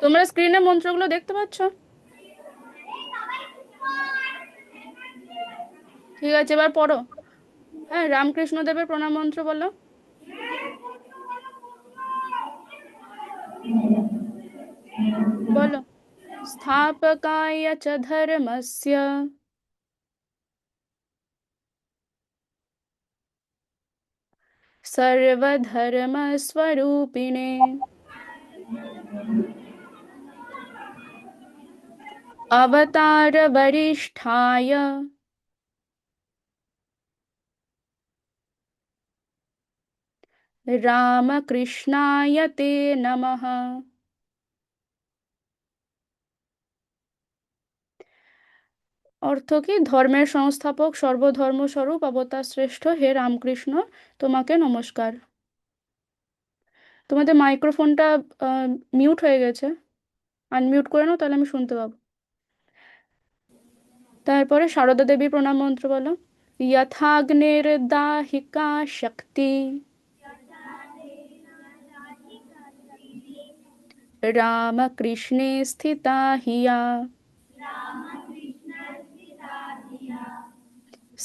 তোমরা স্ক্রিনে মন্ত্রগুলো দেখতে পাচ্ছ? ঠিক আছে, এবার পড়ো। হ্যাঁ, রামকৃষ্ণ দেবের প্রণাম মন্ত্র বলো। বলো। স্থাপকায় চ ধর্মস্য সর্বধর্মস্বরূপিণে अवतार वरिष्ठाय रामकृष्णाय ते नमः। অর্থ কি? ধর্মের সংস্থাপক সর্বধর্ম স্বরূপ অবতার শ্রেষ্ঠ হে রামকৃষ্ণ, তোমাকে নমস্কার। তোমাদের মাইক্রোফোনটা মিউট হয়ে গেছে, আনমিউট করে নাও, তাহলে আমি শুনতে পাবো। তারপরে সারদা দেবীর প্রণাম মন্ত্র বলো। যথাগ্নের দাহিকা শক্তি রামকৃষ্ণে স্থিতা হিয়া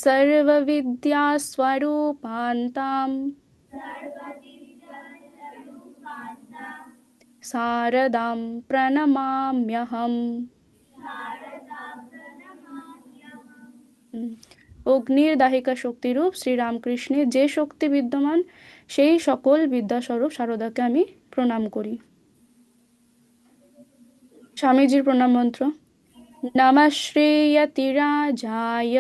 सर्वविद्यास्वरूपान्तां शारदां प्रणमाम्यहम्। অগ্নির দাহিকা শক্তিরূপ শ্রী রামকৃষ্ণের যে শক্তি বিদ্যমান, সেই সকল বিদ্যাস্বরূপ শারদাকে আমি প্রণাম করি। স্বামীজির প্রণাম মন্ত্র। নমঃ শ্রেয়তিরাজায়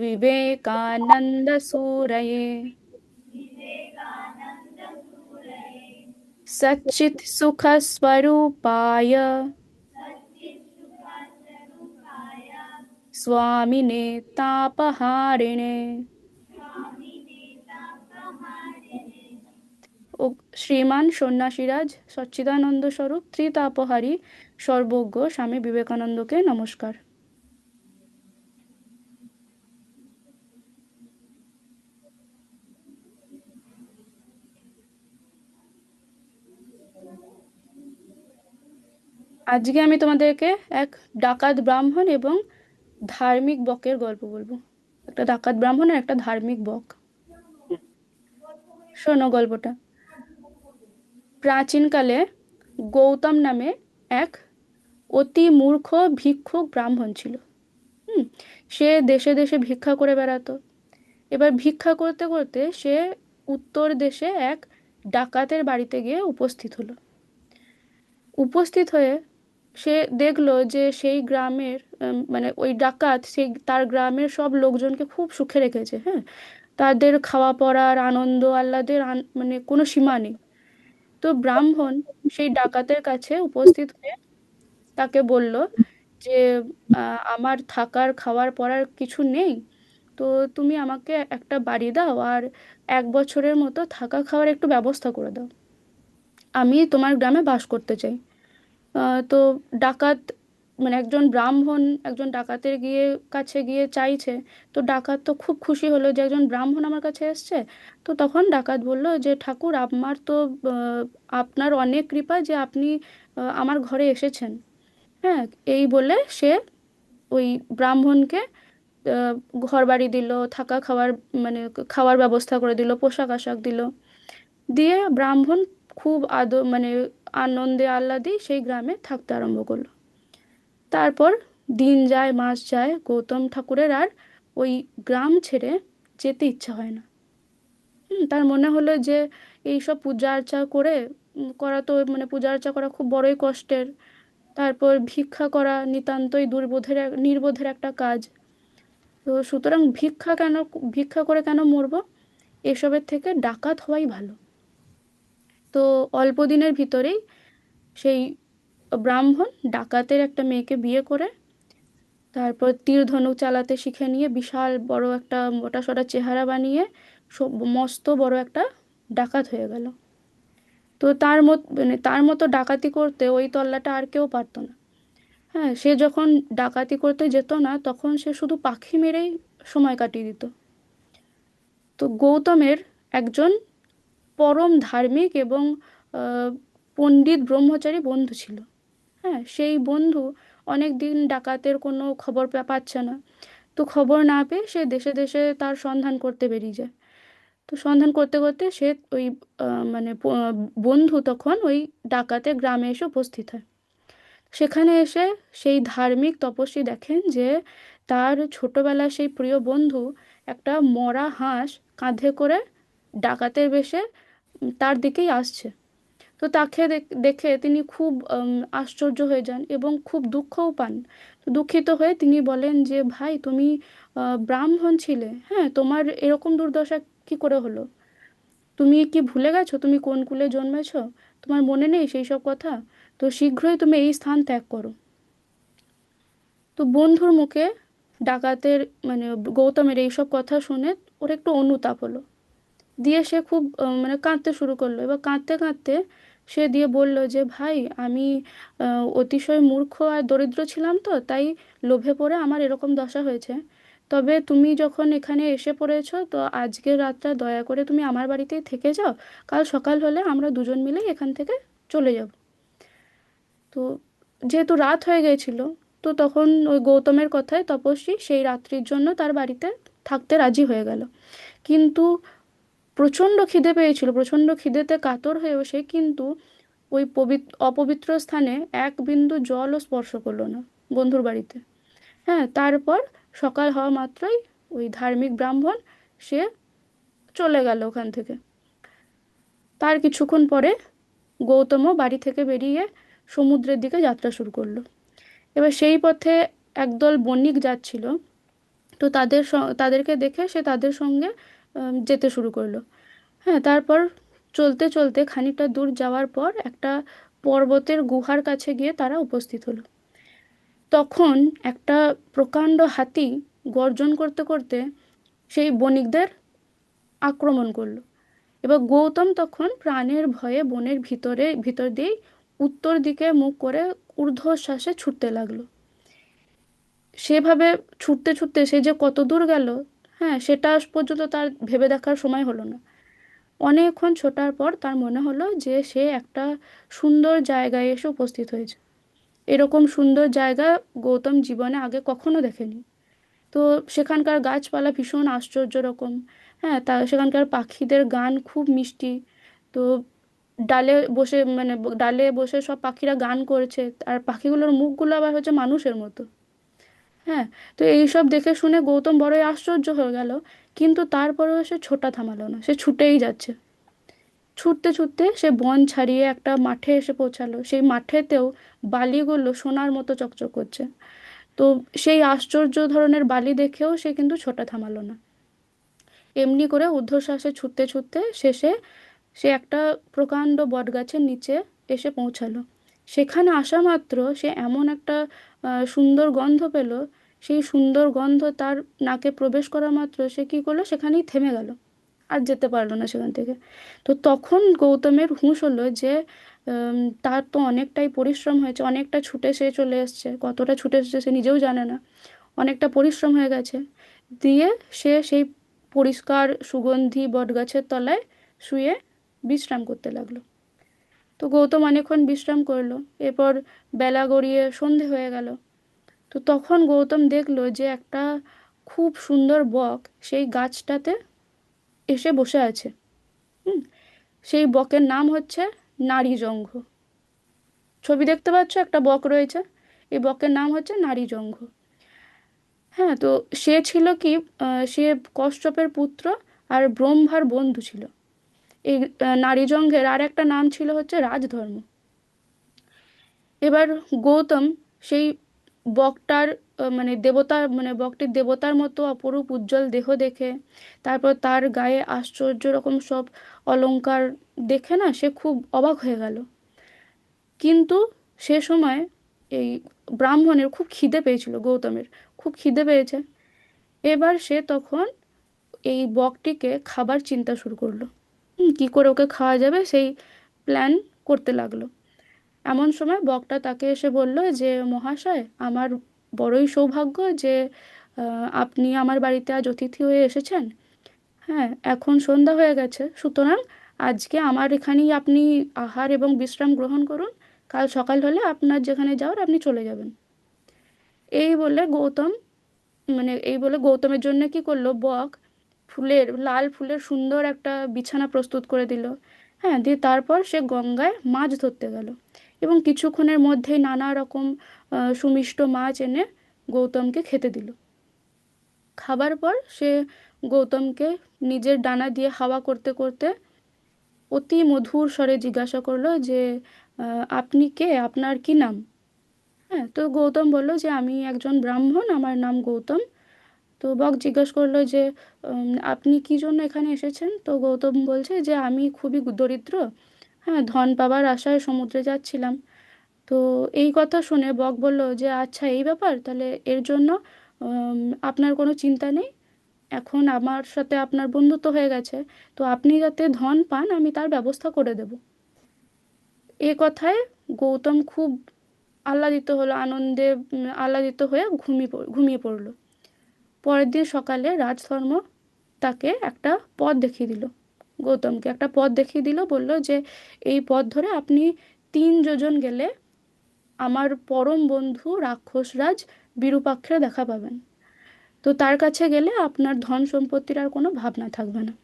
विवेकानंद सूरये सच्चित् सुख स्वरूपाय स्वामिने तापहारिणे ও শ্রীমান সন্ন্যাসীরাজ সচ্চিদানন্দ স্বরূপ ত্রিতাপহারী সর্বজ্ঞ স্বামী বিবেকানন্দকে নমস্কার। আজকে আমি তোমাদেরকে এক ডাকাত ব্রাহ্মণ এবং ধার্মিক বকের গল্প বলবো। একটা ডাকাত ব্রাহ্মণ আর একটা ধার্মিক বক। শোনো গল্পটা। প্রাচীনকালে গৌতম নামে এক অতি মূর্খ ভিক্ষুক ব্রাহ্মণ ছিল। হুম। সে দেশে দেশে ভিক্ষা করে বেড়াতো। এবার ভিক্ষা করতে করতে সে উত্তর দেশে এক ডাকাতের বাড়িতে গিয়ে উপস্থিত হলো। উপস্থিত হয়ে সে দেখলো যে সেই গ্রামের মানে ওই ডাকাত সেই তার গ্রামের সব লোকজনকে খুব সুখে রেখেছে। হ্যাঁ, তাদের খাওয়া পড়ার আনন্দ আহ্লাদের মানে কোনো সীমা নেই। তো ব্রাহ্মণ সেই ডাকাতের কাছে উপস্থিত হয়ে তাকে বলল যে আমার থাকার খাওয়ার পরার কিছু নেই, তো তুমি আমাকে একটা বাড়ি দাও আর 1 বছরের মতো থাকা খাওয়ার একটু ব্যবস্থা করে দাও, আমি তোমার গ্রামে বাস করতে চাই। তো ডাকাত মানে একজন ব্রাহ্মণ একজন ডাকাতের কাছে গিয়ে চাইছে। তো ডাকাত তো খুব খুশি হলো যে একজন ব্রাহ্মণ আমার কাছে এসছে। তো তখন ডাকাত বলল যে ঠাকুর, আমার তো আপনার অনেক কৃপা যে আপনি আমার ঘরে এসেছেন। হ্যাঁ, এই বলে সে ওই ব্রাহ্মণকে আহ, ঘর বাড়ি দিল, থাকা খাওয়ার মানে খাওয়ার ব্যবস্থা করে দিল, পোশাক আশাক দিল। দিয়ে ব্রাহ্মণ খুব মানে আনন্দে আহ্লাদে সেই গ্রামে থাকতে আরম্ভ করলো। তারপর দিন যায় মাস যায়, গৌতম ঠাকুরের আর ওই গ্রাম ছেড়ে যেতে ইচ্ছা হয় না। তার মনে হলো যে এইসব পূজা আর্চা করে করা তো মানে পূজা আর্চা করা খুব বড়ই কষ্টের। তারপর ভিক্ষা করা নিতান্তই নির্বোধের একটা কাজ। তো সুতরাং ভিক্ষা করে কেন মরবো, এসবের থেকে ডাকাত হওয়াই ভালো। তো অল্প দিনের ভিতরেই সেই ব্রাহ্মণ ডাকাতের একটা মেয়েকে বিয়ে করে তারপর তীর ধনুক চালাতে শিখে নিয়ে বিশাল বড় একটা মোটাসোটা চেহারা বানিয়ে মস্ত বড় একটা ডাকাত হয়ে গেল। তো তার মতো ডাকাতি করতে ওই তল্লাটা আর কেউ পারতো না। হ্যাঁ, সে যখন ডাকাতি করতে যেত না তখন সে শুধু পাখি মেরেই সময় কাটিয়ে দিত। তো গৌতমের একজন পরম ধার্মিক এবং আহ, পণ্ডিত ব্রহ্মচারী বন্ধু ছিল। হ্যাঁ, সেই বন্ধু অনেক দিন ডাকাতের কোনো খবর পাচ্ছে না। তো খবর না পেয়ে সে দেশে দেশে তার সন্ধান করতে বেরিয়ে যায়। তো সন্ধান করতে করতে সে ওই মানে বন্ধু তখন ওই ডাকাতের গ্রামে এসে উপস্থিত হয়। সেখানে এসে সেই ধার্মিক তপস্বী দেখেন যে তার ছোটবেলার সেই প্রিয় বন্ধু একটা মরা হাঁস কাঁধে করে ডাকাতের বেশে তার দিকেই আসছে। তো তাকে দেখে তিনি খুব আশ্চর্য হয়ে যান এবং খুব দুঃখও পান। তো দুঃখিত হয়ে তিনি বলেন যে ভাই, তুমি ব্রাহ্মণ ছিলে, হ্যাঁ, তোমার এরকম দুর্দশা কি করে হলো? তুমি কি ভুলে গেছো তুমি কোন কুলে জন্মেছো? তোমার মনে নেই সেই সব কথা? তো শীঘ্রই তুমি এই স্থান ত্যাগ করো। তো বন্ধুর মুখে ডাকাতের মানে গৌতমের এইসব কথা শুনে ওর একটু অনুতাপ হলো। দিয়ে সে খুব মানে কাঁদতে শুরু করলো। এবার কাঁদতে কাঁদতে সে দিয়ে বলল যে ভাই, আমি অতিশয় মূর্খ আর দরিদ্র ছিলাম, তো তাই লোভে পড়ে আমার এরকম দশা হয়েছে। তবে তুমি যখন এখানে এসে পড়েছো, তো আজকের রাতটা দয়া করে তুমি আমার বাড়িতেই থেকে যাও। কাল সকাল হলে আমরা দুজন মিলে এখান থেকে চলে যাব। তো যেহেতু রাত হয়ে গেছিল, তো তখন ওই গৌতমের কথায় তপস্বী সেই রাত্রির জন্য তার বাড়িতে থাকতে রাজি হয়ে গেল। কিন্তু প্রচণ্ড খিদে পেয়েছিল, প্রচণ্ড খিদেতে কাতর হয়েও সে কিন্তু ওই অপবিত্র স্থানে এক বিন্দু জলও স্পর্শ করলো না, বন্ধুর বাড়িতে। হ্যাঁ, তারপর সকাল হওয়া মাত্রই ওই ধার্মিক ব্রাহ্মণ সে চলে গেল ওখান থেকে। তার কিছুক্ষণ পরে গৌতমও বাড়ি থেকে বেরিয়ে সমুদ্রের দিকে যাত্রা শুরু করলো। এবার সেই পথে একদল বণিক যাচ্ছিল। তো তাদেরকে দেখে সে তাদের সঙ্গে যেতে শুরু করলো। হ্যাঁ, তারপর চলতে চলতে খানিকটা দূর যাওয়ার পর একটা পর্বতের গুহার কাছে গিয়ে তারা উপস্থিত হলো। তখন একটা প্রকাণ্ড হাতি গর্জন করতে করতে সেই বণিকদের আক্রমণ করলো। এবার গৌতম তখন প্রাণের ভয়ে বনের ভিতর দিয়েই উত্তর দিকে মুখ করে ঊর্ধ্বশ্বাসে ছুটতে লাগলো। সেভাবে ছুটতে ছুটতে সে যে কত দূর গেল, হ্যাঁ, সেটা আজ পর্যন্ত তার ভেবে দেখার সময় হলো না। অনেকক্ষণ ছোটার পর তার মনে হলো যে সে একটা সুন্দর জায়গায় এসে উপস্থিত হয়েছে। এরকম সুন্দর জায়গা গৌতম জীবনে আগে কখনো দেখেনি। তো সেখানকার গাছপালা ভীষণ আশ্চর্য রকম। হ্যাঁ, সেখানকার পাখিদের গান খুব মিষ্টি। তো ডালে বসে সব পাখিরা গান করছে, আর পাখিগুলোর মুখগুলো আবার হচ্ছে মানুষের মতো। হ্যাঁ, তো এইসব দেখে শুনে গৌতম বড়ই আশ্চর্য হয়ে গেল। কিন্তু তারপরেও সে ছোটা থামালো না, সে ছুটেই যাচ্ছে। ছুটতে ছুটতে সে বন ছাড়িয়ে একটা মাঠে এসে পৌঁছালো। সেই মাঠেতেও বালিগুলো সোনার মতো চকচক করছে। তো সেই আশ্চর্য ধরনের বালি দেখেও সে কিন্তু ছোটা থামালো না। এমনি করে ঊর্ধ্বশ্বাসে ছুটতে ছুটতে শেষে সে একটা প্রকাণ্ড বটগাছের নিচে এসে পৌঁছালো। সেখানে আসা মাত্র সে এমন একটা সুন্দর গন্ধ পেল। সেই সুন্দর গন্ধ তার নাকে প্রবেশ করা মাত্র সে কী করলো, সেখানেই থেমে গেল, আর যেতে পারলো না সেখান থেকে। তো তখন গৌতমের হুঁশ হলো যে উম, তার তো অনেকটাই পরিশ্রম হয়েছে, অনেকটা ছুটে সে চলে এসেছে, কতটা ছুটে এসেছে সে নিজেও জানে না। অনেকটা পরিশ্রম হয়ে গেছে। দিয়ে সে সেই পরিষ্কার সুগন্ধি বটগাছের তলায় শুয়ে বিশ্রাম করতে লাগলো। তো গৌতম অনেকক্ষণ বিশ্রাম করলো। এরপর বেলা গড়িয়ে সন্ধে হয়ে গেল। তো তখন গৌতম দেখলো যে একটা খুব সুন্দর বক সেই গাছটাতে এসে বসে আছে। হুম, সেই বকের নাম হচ্ছে নারীজঙ্ঘ। ছবি দেখতে পাচ্ছ, একটা বক রয়েছে। এই বকের নাম হচ্ছে নারীজঙ্ঘ। হ্যাঁ, তো সে ছিল কি, সে কশ্যপের পুত্র আর ব্রহ্মার বন্ধু ছিল। এই নারীজঙ্ঘের আর একটা নাম ছিল হচ্ছে রাজধর্ম। এবার গৌতম সেই বকটার মানে দেবতা, মানে বকটির দেবতার মতো অপরূপ উজ্জ্বল দেহ দেখে, তারপর তার গায়ে আশ্চর্য রকম সব অলংকার দেখে না সে খুব অবাক হয়ে গেল। কিন্তু সে সময় এই ব্রাহ্মণের খুব খিদে পেয়েছিল, গৌতমের খুব খিদে পেয়েছে। এবার সে তখন এই বকটিকে খাবার চিন্তা শুরু করলো। কি করে ওকে খাওয়া যাবে সেই প্ল্যান করতে লাগলো। এমন সময় বকটা তাকে এসে বলল যে মহাশয়, আমার বড়ই সৌভাগ্য যে আপনি আমার বাড়িতে আজ অতিথি হয়ে এসেছেন। হ্যাঁ, এখন সন্ধ্যা হয়ে গেছে, সুতরাং আজকে আমার এখানেই আপনি আহার এবং বিশ্রাম গ্রহণ করুন, কাল সকাল হলে আপনার যেখানে যাওয়ার আপনি চলে যাবেন। এই বলে গৌতম, এই বলে গৌতমের জন্য কি করলো, বক লাল ফুলের সুন্দর একটা বিছানা প্রস্তুত করে দিল। হ্যাঁ, দিয়ে তারপর সে গঙ্গায় মাছ ধরতে গেল এবং কিছুক্ষণের মধ্যেই নানা রকম সুমিষ্ট মাছ এনে গৌতমকে খেতে দিল। খাবার পর সে গৌতমকে নিজের ডানা দিয়ে হাওয়া করতে করতে অতি মধুর স্বরে জিজ্ঞাসা করলো যে আপনি কে, আপনার কি নাম? হ্যাঁ, তো গৌতম বলল যে আমি একজন ব্রাহ্মণ, আমার নাম গৌতম। তো বক জিজ্ঞেস করলো যে আপনি কি জন্য এখানে এসেছেন? তো গৌতম বলছে যে আমি খুবই দরিদ্র, হ্যাঁ, ধন পাবার আশায় সমুদ্রে যাচ্ছিলাম। তো এই কথা শুনে বক বলল যে আচ্ছা, এই ব্যাপার, তাহলে এর জন্য উম, আপনার কোনো চিন্তা নেই। এখন আমার সাথে আপনার বন্ধুত্ব হয়ে গেছে, তো আপনি যাতে ধন পান আমি তার ব্যবস্থা করে দেব। এ কথায় গৌতম খুব আহ্লাদিত হলো, আনন্দে আহ্লাদিত হয়ে ঘুমিয়ে পড়লো। পরের দিন সকালে রাজধর্ম তাকে একটা পথ দেখিয়ে দিল, গৌতমকে একটা পথ দেখিয়ে দিল, বলল যে এই পথ ধরে আপনি 3 যোজন গেলে আমার পরম বন্ধু রাক্ষসরাজ বিরূপাক্ষের দেখা পাবেন। তো তার কাছে গেলে আপনার ধন সম্পত্তির আর কোনো ভাবনা থাকবে না।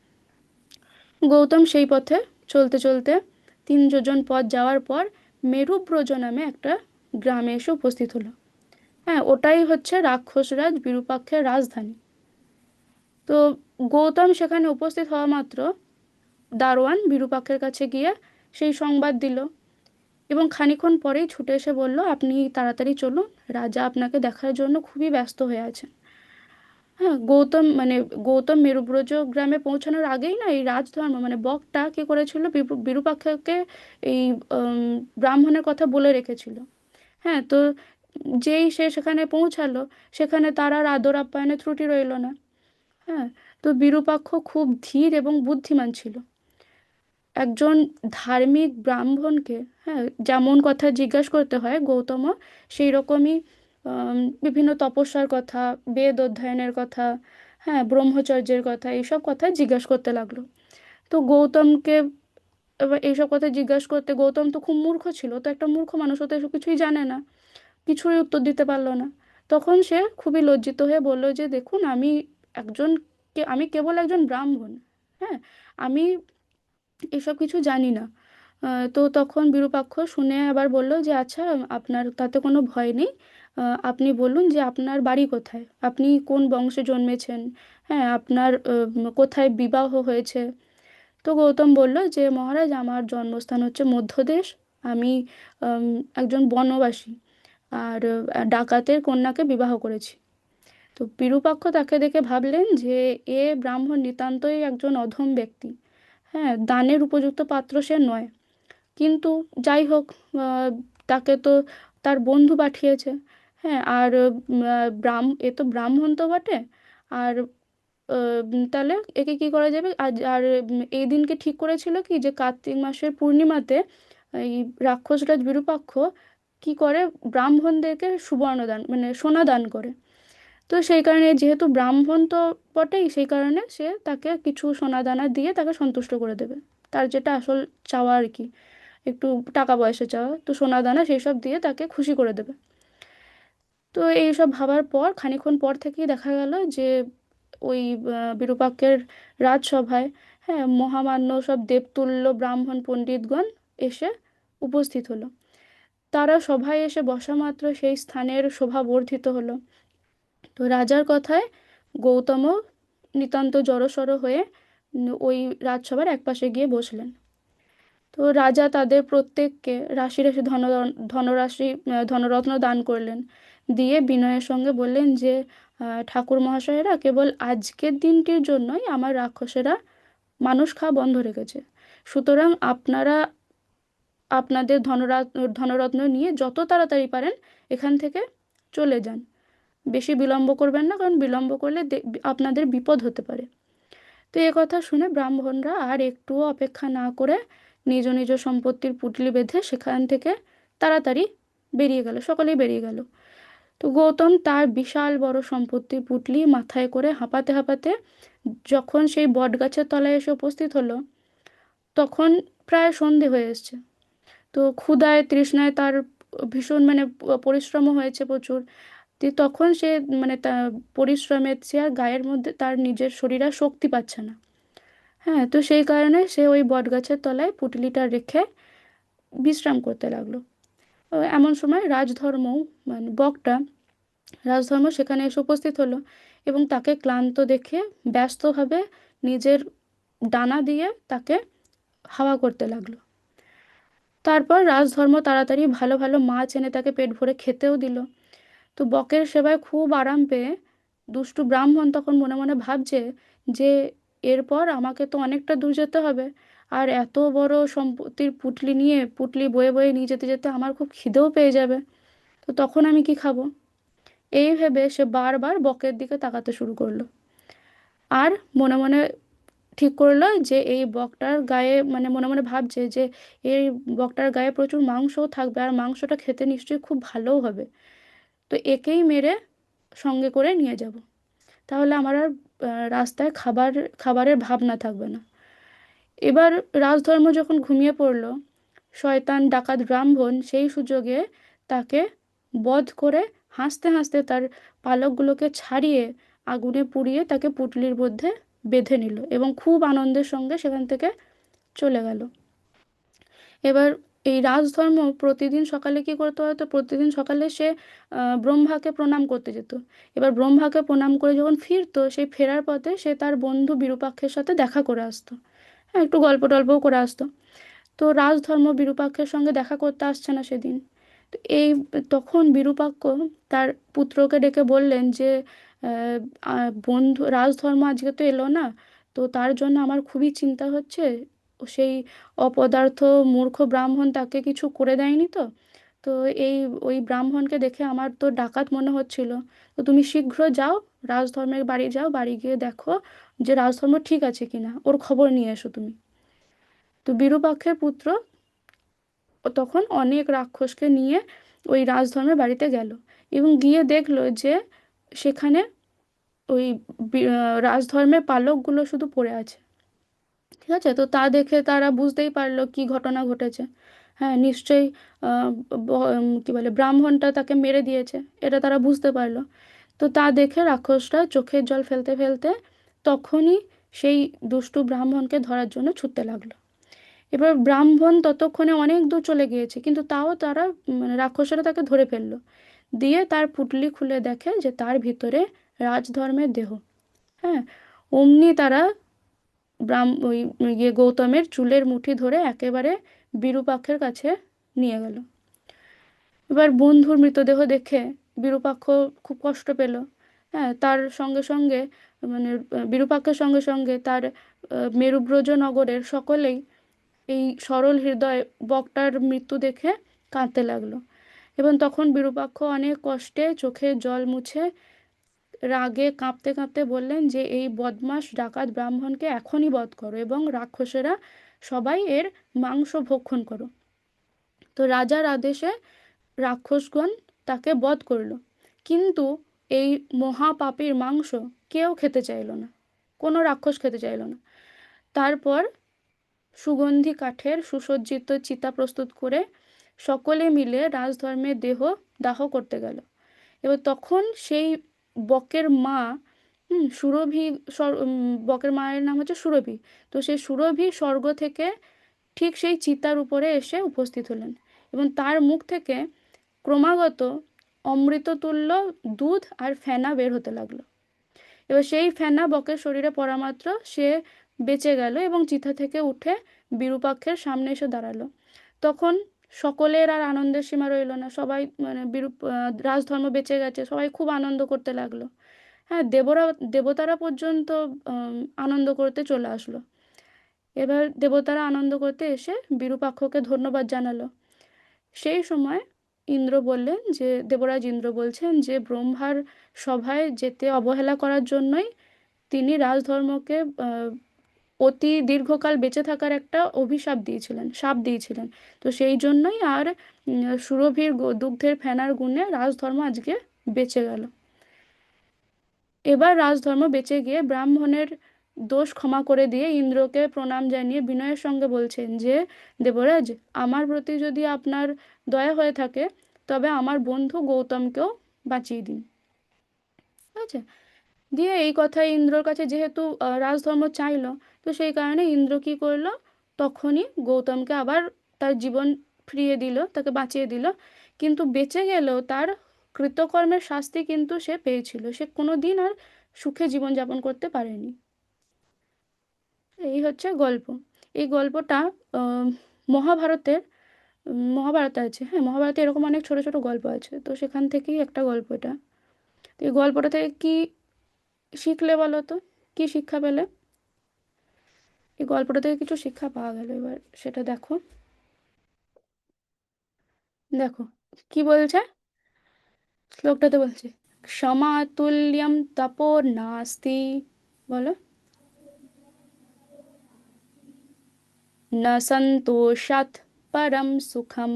গৌতম সেই পথে চলতে চলতে 3 যোজন পথ যাওয়ার পর মেরুব্রজ নামে একটা গ্রামে এসে উপস্থিত হলো। হ্যাঁ, ওটাই হচ্ছে রাক্ষসরাজ বিরূপাক্ষের রাজধানী। তো গৌতম সেখানে উপস্থিত হওয়া মাত্র দারোয়ান বিরূপাক্ষের কাছে গিয়ে সেই সংবাদ দিল এবং খানিকক্ষণ পরেই ছুটে এসে বলল আপনি তাড়াতাড়ি চলুন, রাজা আপনাকে দেখার জন্য খুবই ব্যস্ত হয়ে আছেন। হ্যাঁ, গৌতম মেরুব্রজ গ্রামে পৌঁছানোর আগেই না এই রাজধর্ম বকটা কি করেছিল, বিরূপাক্ষকে এই ব্রাহ্মণের কথা বলে রেখেছিল। হ্যাঁ, তো যেই সে সেখানে পৌঁছালো, সেখানে তার আর আদর আপ্যায়নে ত্রুটি রইল না। হ্যাঁ, তো বিরূপাক্ষ খুব ধীর এবং বুদ্ধিমান ছিল। একজন ধার্মিক ব্রাহ্মণকে, হ্যাঁ, যেমন কথা জিজ্ঞাসা করতে হয় গৌতমও সেই রকমই বিভিন্ন তপস্যার কথা, বেদ অধ্যয়নের কথা, হ্যাঁ, ব্রহ্মচর্যের কথা, এইসব কথা জিজ্ঞাসা করতে লাগলো। তো গৌতমকে এবার এইসব কথা জিজ্ঞাসা করতে, গৌতম তো খুব মূর্খ ছিল, তো একটা মূর্খ মানুষ তো এসব কিছুই জানে না, কিছুই উত্তর দিতে পারলো না। তখন সে খুবই লজ্জিত হয়ে বলল যে দেখুন, একজন আমি কেবল একজন ব্রাহ্মণ। হ্যাঁ, আমি এসব কিছু জানি না। তো তখন বিরূপাক্ষ শুনে আবার বলল যে আচ্ছা, আপনার তাতে কোনো ভয় নেই। আপনি বলুন যে আপনার বাড়ি কোথায়, আপনি কোন বংশে জন্মেছেন, হ্যাঁ, আপনার কোথায় বিবাহ হয়েছে। তো গৌতম বলল যে মহারাজ, আমার জন্মস্থান হচ্ছে মধ্যদেশ, আমি একজন বনবাসী, আর ডাকাতের কন্যাকে বিবাহ করেছি। তো বিরূপাক্ষ তাকে দেখে ভাবলেন যে এ ব্রাহ্মণ নিতান্তই একজন অধম ব্যক্তি, হ্যাঁ, দানের উপযুক্ত পাত্র সে নয়। কিন্তু যাই হোক, আহ, তাকে তো তার বন্ধু পাঠিয়েছে। হ্যাঁ, আর এ তো ব্রাহ্মণ তো বটে। আর তাহলে একে কি করা যাবে, এই দিনকে ঠিক করেছিল কি যে কার্তিক মাসের পূর্ণিমাতে এই রাক্ষসরাজ বিরূপাক্ষ কি করে, ব্রাহ্মণদেরকে সুবর্ণ দান সোনা দান করে। তো সেই কারণে যেহেতু ব্রাহ্মণ তো বটেই, সেই কারণে সে তাকে কিছু সোনা দানা দিয়ে তাকে সন্তুষ্ট করে দেবে, তার যেটা আসল চাওয়া আর কি, একটু টাকা পয়সা চাওয়া, তো সোনা দানা সেই সব দিয়ে তাকে খুশি করে দেবে। তো এইসব ভাবার পর খানিকক্ষণ পর থেকেই দেখা গেল যে ওই বিরূপাক্ষের রাজসভায়, হ্যাঁ, মহামান্য সব দেবতুল্য ব্রাহ্মণ পণ্ডিতগণ এসে উপস্থিত হলো। তারা সভায় এসে বসা মাত্র সেই স্থানের শোভা বর্ধিত হলো। তো রাজার কথায় গৌতমও নিতান্ত জড়সড় হয়ে ওই রাজসভার একপাশে গিয়ে বসলেন। তো রাজা তাদের প্রত্যেককে রাশি রাশি ধনরাশি ধনরত্ন দান করলেন, দিয়ে বিনয়ের সঙ্গে বললেন যে ঠাকুর মহাশয়েরা, কেবল আজকের দিনটির জন্যই আমার রাক্ষসেরা মানুষ খাওয়া বন্ধ রেখেছে। সুতরাং আপনারা আপনাদের ধনরত্ন নিয়ে যত তাড়াতাড়ি পারেন এখান থেকে চলে যান। বেশি বিলম্ব করবেন না, কারণ বিলম্ব করলে আপনাদের বিপদ হতে পারে। তো এ কথা শুনে ব্রাহ্মণরা আর একটুও অপেক্ষা না করে নিজ নিজ সম্পত্তির পুঁটলি বেঁধে সেখান থেকে তাড়াতাড়ি বেরিয়ে গেল, সকলেই বেরিয়ে গেল। তো গৌতম তার বিশাল বড় সম্পত্তির পুঁটলি মাথায় করে হাঁপাতে হাঁপাতে যখন সেই বটগাছের তলায় এসে উপস্থিত হলো, তখন প্রায় সন্ধে হয়ে এসছে। তো ক্ষুধায় তৃষ্ণায় তার ভীষণ মানে পরিশ্রমও হয়েছে প্রচুর। তখন সে মানে তা পরিশ্রমের সে আর গায়ের মধ্যে তার নিজের শরীরে আর শক্তি পাচ্ছে না। হ্যাঁ, তো সেই কারণে সে ওই বটগাছের তলায় পুঁটলিটা রেখে বিশ্রাম করতে লাগলো। এমন সময় রাজধর্ম মানে বকটা রাজধর্ম সেখানে এসে উপস্থিত হলো, এবং তাকে ক্লান্ত দেখে ব্যস্তভাবে নিজের ডানা দিয়ে তাকে হাওয়া করতে লাগলো। তারপর রাজধর্ম তাড়াতাড়ি ভালো ভালো মাছ এনে তাকে পেট ভরে খেতেও দিল। তো বকের সেবায় খুব আরাম পেয়ে দুষ্টু ব্রাহ্মণ তখন মনে মনে ভাবছে যে এরপর আমাকে তো অনেকটা দূর যেতে হবে, আর এত বড় সম্পত্তির পুঁটলি নিয়ে পুঁটলি বয়ে বয়ে নিয়ে যেতে যেতে আমার খুব খিদেও পেয়ে যাবে। তো তখন আমি কি খাবো? এই ভেবে সে বারবার বকের দিকে তাকাতে শুরু করলো, আর মনে মনে ঠিক করলো যে এই বকটার গায়ে মানে মনে মনে ভাবছে যে এই বকটার গায়ে প্রচুর মাংসও থাকবে, আর মাংসটা খেতে নিশ্চয়ই খুব ভালোও হবে। তো একেই মেরে সঙ্গে করে নিয়ে যাব, তাহলে আমার আর রাস্তায় খাবারের ভাবনা থাকবে না। এবার রাজধর্ম যখন ঘুমিয়ে পড়ল, শয়তান ডাকাত ব্রাহ্মণ সেই সুযোগে তাকে বধ করে হাসতে হাসতে তার পালকগুলোকে ছাড়িয়ে আগুনে পুড়িয়ে তাকে পুঁটলির মধ্যে বেঁধে নিল এবং খুব আনন্দের সঙ্গে সেখান থেকে চলে গেল। এবার এই রাজধর্ম প্রতিদিন সকালে কি করতে হতো, প্রতিদিন সকালে সে ব্রহ্মাকে প্রণাম করতে যেত। এবার ব্রহ্মাকে প্রণাম করে যখন ফিরতো, সেই ফেরার পথে সে তার বন্ধু বিরূপাক্ষের সাথে দেখা করে আসতো। হ্যাঁ, একটু গল্প টল্পও করে আসতো। তো রাজধর্ম বিরূপাক্ষের সঙ্গে দেখা করতে আসছে না সেদিন। তো তখন বিরূপাক্ষ তার পুত্রকে ডেকে বললেন যে বন্ধু রাজধর্ম আজকে তো এলো না, তো তার জন্য আমার খুবই চিন্তা হচ্ছে। সেই অপদার্থ মূর্খ ব্রাহ্মণ তাকে কিছু করে দেয়নি তো। তো এই ওই ব্রাহ্মণকে দেখে আমার তো ডাকাত মনে হচ্ছিল। তো তুমি শীঘ্র যাও, রাজধর্মের বাড়ি যাও, বাড়ি গিয়ে দেখো যে রাজধর্ম ঠিক আছে কিনা, ওর খবর নিয়ে এসো তুমি। তো বিরূপাক্ষের পুত্র ও তখন অনেক রাক্ষসকে নিয়ে ওই রাজধর্মের বাড়িতে গেল, এবং গিয়ে দেখলো যে সেখানে ওই রাজধর্মের পালকগুলো শুধু পড়ে আছে। ঠিক আছে, তো তা দেখে তারা বুঝতেই পারলো কি ঘটনা ঘটেছে। হ্যাঁ, নিশ্চয়ই কি বলে ব্রাহ্মণটা তাকে মেরে দিয়েছে, এটা তারা বুঝতে পারলো। তো তা দেখে রাক্ষসরা চোখের জল ফেলতে ফেলতে তখনই সেই দুষ্টু ব্রাহ্মণকে ধরার জন্য ছুটতে লাগলো। এবার ব্রাহ্মণ ততক্ষণে অনেক দূর চলে গিয়েছে, কিন্তু তাও তারা মানে রাক্ষসরা তাকে ধরে ফেললো। দিয়ে তার পুঁটলি খুলে দেখে যে তার ভিতরে রাজধর্মের দেহ। হ্যাঁ, অমনি তারা ওই গৌতমের চুলের মুঠি ধরে একেবারে বিরূপাক্ষের কাছে নিয়ে গেল। এবার বন্ধুর মৃতদেহ দেখে বিরূপাক্ষ খুব কষ্ট পেল। হ্যাঁ, তার সঙ্গে সঙ্গে মানে বিরূপাক্ষের সঙ্গে সঙ্গে তার মেরুব্রজ নগরের সকলেই এই সরল হৃদয় বকটার মৃত্যু দেখে কাঁদতে লাগলো। এবং তখন বিরূপাক্ষ অনেক কষ্টে চোখে জল মুছে রাগে কাঁপতে কাঁপতে বললেন যে এই বদমাশ ডাকাত ব্রাহ্মণকে এখনই বধ করো, এবং রাক্ষসেরা সবাই এর মাংস ভক্ষণ করো। তো রাজার আদেশে রাক্ষসগণ তাকে বধ করলো, কিন্তু এই মহাপাপীর মাংস কেউ খেতে চাইলো না, কোনো রাক্ষস খেতে চাইলো না। তারপর সুগন্ধি কাঠের সুসজ্জিত চিতা প্রস্তুত করে সকলে মিলে রাজধর্মের দেহ দাহ করতে গেল। এবার তখন সেই বকের মা সুরভি বকের মায়ের নাম হচ্ছে সুরভি। তো সেই সুরভি স্বর্গ থেকে ঠিক সেই চিতার উপরে এসে উপস্থিত হলেন, এবং তার মুখ থেকে ক্রমাগত অমৃততুল্য দুধ আর ফেনা বের হতে লাগলো। এবার সেই ফেনা বকের শরীরে পড়া মাত্র সে বেঁচে গেল এবং চিতা থেকে উঠে বিরূপাক্ষের সামনে এসে দাঁড়ালো। তখন সকলের আর আনন্দের সীমা রইল না, সবাই মানে রাজধর্ম বেঁচে গেছে, সবাই খুব আনন্দ করতে লাগলো। হ্যাঁ, দেবতারা পর্যন্ত আনন্দ করতে চলে আসলো। এবার দেবতারা আনন্দ করতে এসে বিরূপাক্ষকে ধন্যবাদ জানালো। সেই সময় ইন্দ্র বললেন যে দেবরাজ ইন্দ্র বলছেন যে ব্রহ্মার সভায় যেতে অবহেলা করার জন্যই তিনি রাজধর্মকে অতি দীর্ঘকাল বেঁচে থাকার একটা অভিশাপ দিয়েছিলেন, শাপ দিয়েছিলেন। তো সেই জন্যই আর সুরভির দুগ্ধের ফেনার গুণে রাজধর্ম আজকে বেঁচে গেল। এবার রাজধর্ম বেঁচে গিয়ে ব্রাহ্মণের দোষ ক্ষমা করে দিয়ে ইন্দ্রকে প্রণাম জানিয়ে বিনয়ের সঙ্গে বলছেন যে, দেবরাজ, আমার প্রতি যদি আপনার দয়া হয়ে থাকে তবে আমার বন্ধু গৌতমকেও বাঁচিয়ে দিন। ঠিক আছে। দিয়ে এই কথা ইন্দ্রর কাছে যেহেতু রাজধর্ম চাইলো, তো সেই কারণে ইন্দ্র কি করলো, তখনই গৌতমকে আবার তার জীবন ফিরিয়ে দিল, তাকে বাঁচিয়ে দিল। কিন্তু বেঁচে গেলেও তার কৃতকর্মের শাস্তি কিন্তু সে পেয়েছিল, সে কোনো দিন আর সুখে জীবনযাপন করতে পারেনি। এই হচ্ছে গল্প। এই গল্পটা আহ, মহাভারতের, মহাভারতে আছে। হ্যাঁ, মহাভারতে এরকম অনেক ছোট ছোট গল্প আছে, তো সেখান থেকেই একটা গল্প এটা। তো এই গল্পটা থেকে কি শিখলে বলো তো, কি শিক্ষা পেলে? এই গল্পটা থেকে কিছু শিক্ষা পাওয়া গেল, এবার সেটা দেখো। দেখো কি বলছে, শ্লোকটাতে বলছে, ক্ষমাতুল্যম তপো নাস্তি। বলো। ন সন্তোষাৎ পরম সুখম,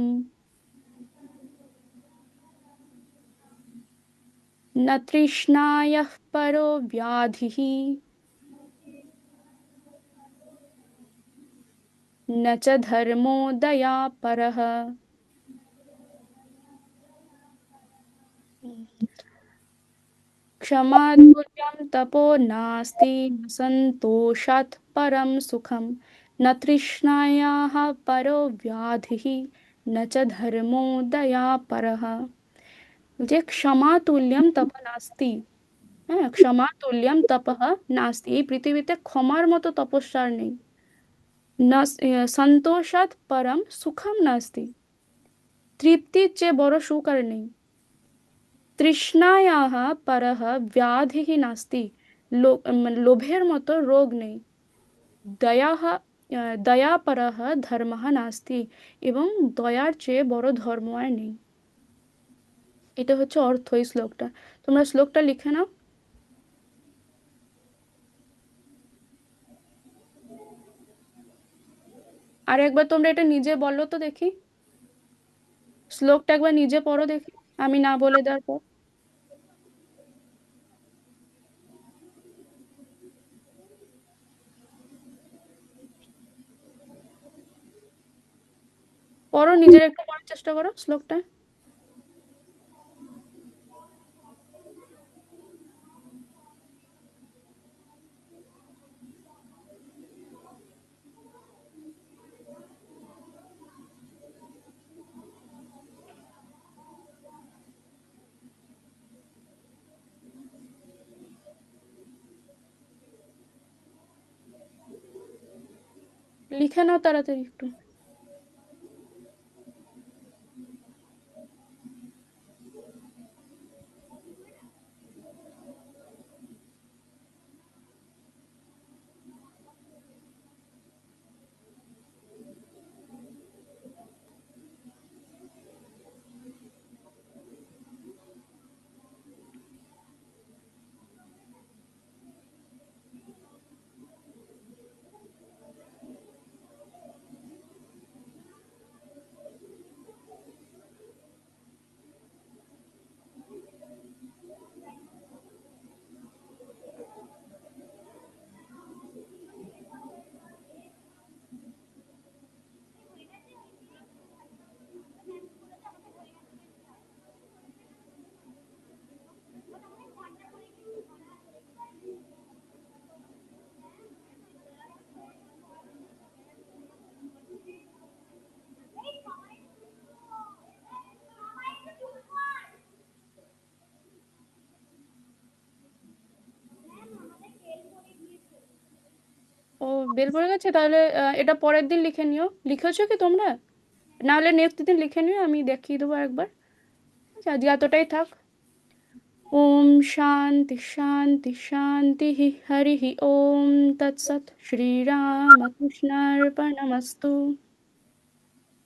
ন তৃষ্ণায়াঃ পরো ব্যাধিः, न च धर्मो दयापरः। क्षमातुल्यं तपो नास्ति, न सन्तोषात् परं सुखं, न तृष्णायाः परो व्याधिः, न च धर्मो दयापरः। যে ক্ষমা তুল্যম তপ নাস্তি। হ্যাঁ, ক্ষমা তুল্যম তপঃ নাস্তি, এই পৃথিবীতে ক্ষমার মতো তপস্যার নেই। না, সন্তোষাৎ পরম সুখম নাস্তি, তৃপ্তির চেয়ে বড় সুখ আর নেই। তৃষ্ণায়াः পরः ব্যাধিः নাস্তি, লোভের মতো রোগ নেই। দয়াহ দয়াপরः ধর্মः নাস্তি, এবং দয়ার চেয়ে বড় ধর্ম আর নেই। এটা হচ্ছে অর্থ এই শ্লোকটা। তোমরা শ্লোকটা লিখে নাও। আর একবার তোমরা এটা নিজে বলো তো দেখি, শ্লোকটা একবার নিজে পড়ো দেখি, আমি না বলে দেওয়ার পর। পড়ো, নিজের একটু পড়ার চেষ্টা করো শ্লোকটা। লিখে নাও তাড়াতাড়ি একটু। ও, বেল পড়ে গেছে তাহলে। এটা পরের দিন লিখে নিও, লিখেছো কি তোমরা? না হলে নেক্সট দিন লিখে নিও, আমি দেখিয়ে দেবো একবার। আচ্ছা, আজকে এতটাই থাক। ওম শান্তি শান্তি শান্তি, হরি ওম তৎসৎ, শ্রীরামকৃষ্ণার্পণমস্তু।